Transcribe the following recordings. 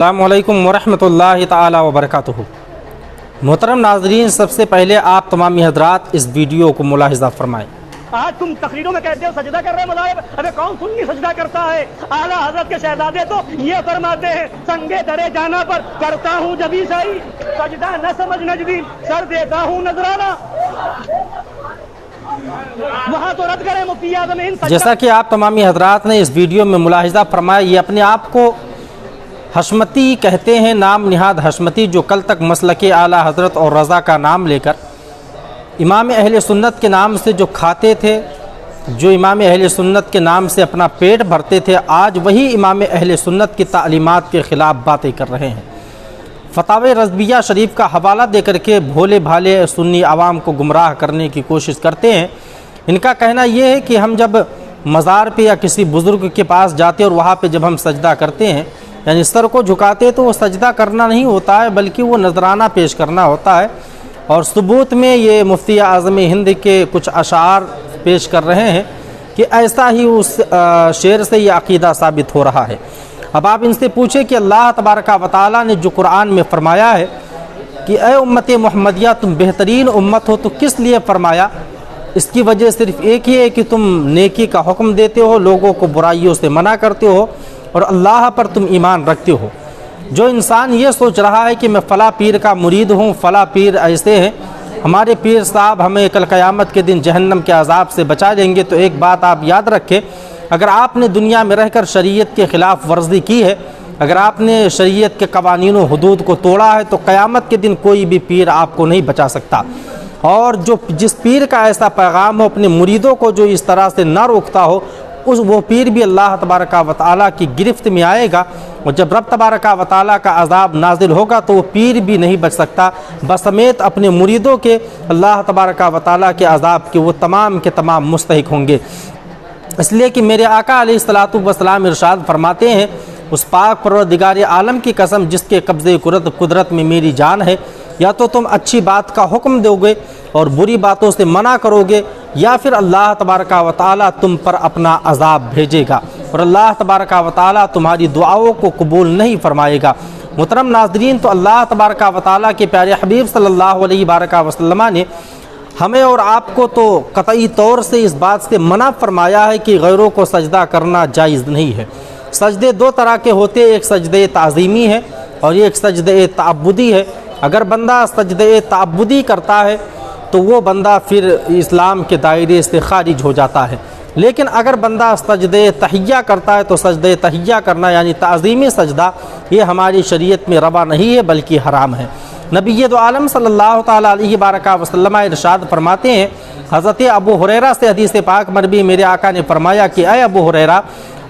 अस्सलामुअलैकुम वरहमतुल्लाहि ताला वबरकातुहू। मोहतरम नाज़रीन, सबसे पहले आप तमामी हज़रात इस वीडियो को मुलाहिज़ा फरमाएँ। आज तुम तकरीरों में कहते हो सजदा कर रहे मौलाना, अबे कौन सुन्नी सजदा करता है? आला हजरत के शहजादे तो ये फरमाते हैं, संगे दरे जाना पर करता हूँ जबी सही, सजदा न समझ नजदीन, सर देता हूँ नजराना। वहाँ तो रद्द करें मुफ्ती आज़म हिंद। जैसा कि आप तमामी हज़रात ने इस वीडियो में मुलाहिज़ा फरमाया, ये अपने आप को हशमती कहते हैं, नाम निहाद हशमती, जो कल तक मसलके आला हज़रत और रज़ा का नाम लेकर इमाम अहले सुन्नत के नाम से जो खाते थे, जो इमाम अहले सुन्नत के नाम से अपना पेट भरते थे, आज वही इमाम अहले सुन्नत की तालीमात के ख़िलाफ़ बातें कर रहे हैं। फ़तावे रज़विया शरीफ का हवाला दे करके भोले भाले सुन्नी आवाम को गुमराह करने की कोशिश करते हैं। इनका कहना यह है कि हम जब मज़ार पे या किसी बुज़ुर्ग के पास जाते और वहाँ पे जब हम सजदा करते हैं, यानी सर को झुकाते, तो वो सजदा करना नहीं होता है, बल्कि वो नजराना पेश करना होता है। और सबूत में ये मुफ्ती आज़म हिंद के कुछ अशार पेश कर रहे हैं कि ऐसा ही उस शेर से ये अक़ीदा साबित हो रहा है। अब आप इनसे पूछें कि अल्लाह तबारक व तआला ने जो कुरान में फ़रमाया है कि ए उम्मत मुहम्मदिया, तुम बेहतरीन उम्मत हो, तो किस लिए फ़रमाया? इसकी वजह सिर्फ़ एक ही है कि तुम नेकी का हुक्म देते हो, लोगों को बुराइयों से मना करते हो और अल्लाह पर तुम ईमान रखते हो। जो इंसान ये सोच रहा है कि मैं फ़ला पीर का मुरीद हूँ, फ़ला पीर ऐसे हैं, हमारे पीर साहब हमें कल क़यामत के दिन जहन्नम के अज़ाब से बचा देंगे, तो एक बात आप याद रखें, अगर आपने दुनिया में रहकर शरीयत के ख़िलाफ़ वर्जी की है, अगर आपने शरीयत के कवानीन व हुदूद को तोड़ा है, तो क़यामत के दिन कोई भी पीर आपको नहीं बचा सकता। और जिस पीर का ऐसा पैगाम हो, अपने मुरीदों को जो इस तरह से ना रोकता हो, वो पीर भी अल्लाह तबारक व तआला की गिरफ्त में आएगा। और जब रब तबारक व तआला का अज़ाब नाजिल होगा, तो वो पीर भी नहीं बच सकता, बसमेत अपने मुरीदों के अल्लाह तबारक व तआला के अज़ाब के वो तमाम के तमाम मुस्तहिक होंगे। इसलिए कि मेरे आका अलैहिस्सलातु वस्सलाम इरशाद फरमाते हैं, उस पाक परवरदिगार आलम की कसम जिसके कब्ज़े कुदरत में मेरी जान है, या तो तुम अच्छी बात का हुक्म दोगे और बुरी बातों से मना करोगे, या फिर अल्लाह तबारक व तआला तुम पर अपना अज़ाब भेजेगा और अल्लाह तबारक व तआला तुम्हारी दुआओं को कबूल नहीं फरमाएगा। मुहतरम नाज़रीन, तो अल्लाह तबारक व तआला के प्यारे हबीब सल्लल्लाहु अलैहि वसल्लम ने हमें और आपको तो कतई तौर से इस बात से मना फरमाया है कि गैरों को सजदा करना जायज़ नहीं है। सजदे दो तरह के होते हैं, एक सजदे ताज़ीमी है और एक सजदे तअब्बुदी है। अगर बंदा सजदे तअब्बुदी करता है तो वो बंदा फिर इस्लाम के दायरे से खारिज हो जाता है। लेकिन अगर बंदा सजदे तहिया करता है, तो सजदे तहिया करना यानी ताज़ीमी सजदा, ये हमारी शरीयत में रवा नहीं है बल्कि हराम है। नबी दो आलम सल्लल्लाहु ताला अलैहि वसल्लम इरशाद फरमाते हैं, हज़रत अबू हुरैरा से हदीस पाक मरवी, मेरे आका ने फरमाया कि अय अबू हुरैरा,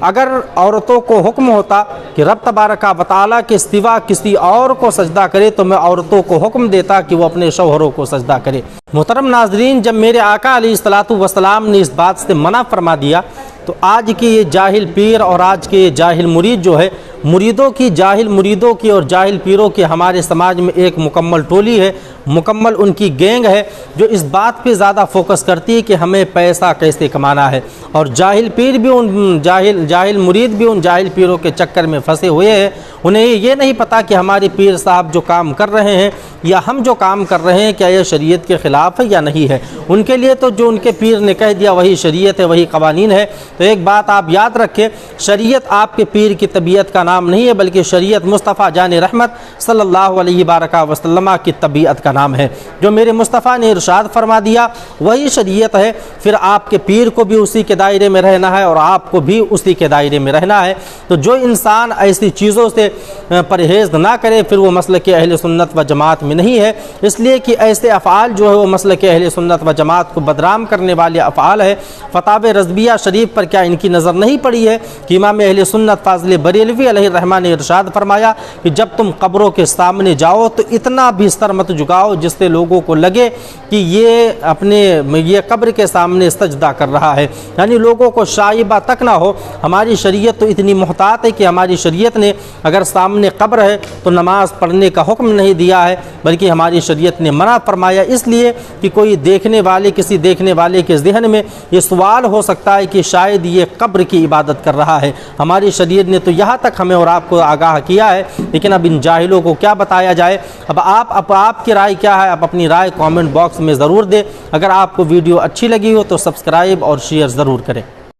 अगर औरतों को हुक्म होता कि रब तबारक व तआला के सिवा किसी और को सजदा करे, तो मैं औरतों को हुक्म देता कि वो अपने शौहरों को सजदा करे। मोहतरम नाजरीन, जब मेरे आका अलैहिस्सलातु वस्सलाम ने इस बात से मना फरमा दिया, तो आज के ये जाहिल पीर और आज के ये जाहिल मुरीद जो है, मुरीदों की, जाहिल मुरीदों की और जाहिल पीरों की हमारे समाज में एक मुकम्मल टोली है, मुकम्मल उनकी गैंग है, जो इस बात पे ज़्यादा फोकस करती है कि हमें पैसा कैसे कमाना है। और जाहिल पीर भी उन जाहिल मुरीद भी उन जाहिल पीरों के चक्कर में फंसे हुए हैं। उन्हें ये नहीं पता कि हमारे पीर साहब जो काम कर रहे हैं या हम जो काम कर रहे हैं, क्या यह शरीयत के ख़िलाफ़ है या नहीं है। उनके लिए तो जो उनके पीर ने कह दिया वही शरीयत है, वही कवानीन है। तो एक बात आप याद रखें, शरीयत आपके पीर की तबीयत का नाम नहीं है, बल्कि शरीयत मुस्तफ़ा जान रहमत सल्लल्लाहु अलैहि वसल्लम की तबीयत का नाम है। जो मेरे मुस्तफ़ा ने इरशाद फरमा दिया वही शरीयत है। फिर आपके पीर को भी उसी के दायरे में रहना है और आपको भी उसी के दायरे में रहना है। तो जो इंसान ऐसी चीज़ों से परहेज़ ना करे, फिर वो मसलक अहले सुन्नत व जमात में नहीं है। इसलिए कि ऐसे अफ़आल जो है वो मसलक अहले सुन्नत व जमात को बदनाम करने वाले अफ़आल है। फ़तावे रज़विया शरीफ पर क्या इनकी नज़र नहीं पड़ी है कि इमाम अहले सुन्नत फ़ाज़िल बरेलवी अलैहिर्रहमान ने इरशाद फरमाया कि जब तुम कब्रों के सामने जाओ तो इतना भी सर मत झुकाओ जिससे लोगों को लगे कि ये कब्र के सामने सजदा कर रहा है, यानी लोगों को शाइबा तक ना हो। हमारी शरीयत तो इतनी मुहतात है कि हमारी शरीयत ने अगर सामने कब्र है तो नमाज़ पढ़ने का हुक्म नहीं दिया है, बल्कि हमारी शरीयत ने मना फरमाया, इसलिए कि कोई किसी देखने वाले के जहन में ये सवाल हो सकता है कि शायद ये कब्र की इबादत कर रहा है। हमारी शरीयत ने तो यहाँ तक हमें और आपको आगाह किया है, लेकिन अब इन जाहिलों को क्या बताया जाए। अब आपकी राय क्या है? आप अपनी राय कमेंट बॉक्स में ज़रूर दें। अगर आपको वीडियो अच्छी लगी हो तो सब्सक्राइब और शेयर ज़रूर करें।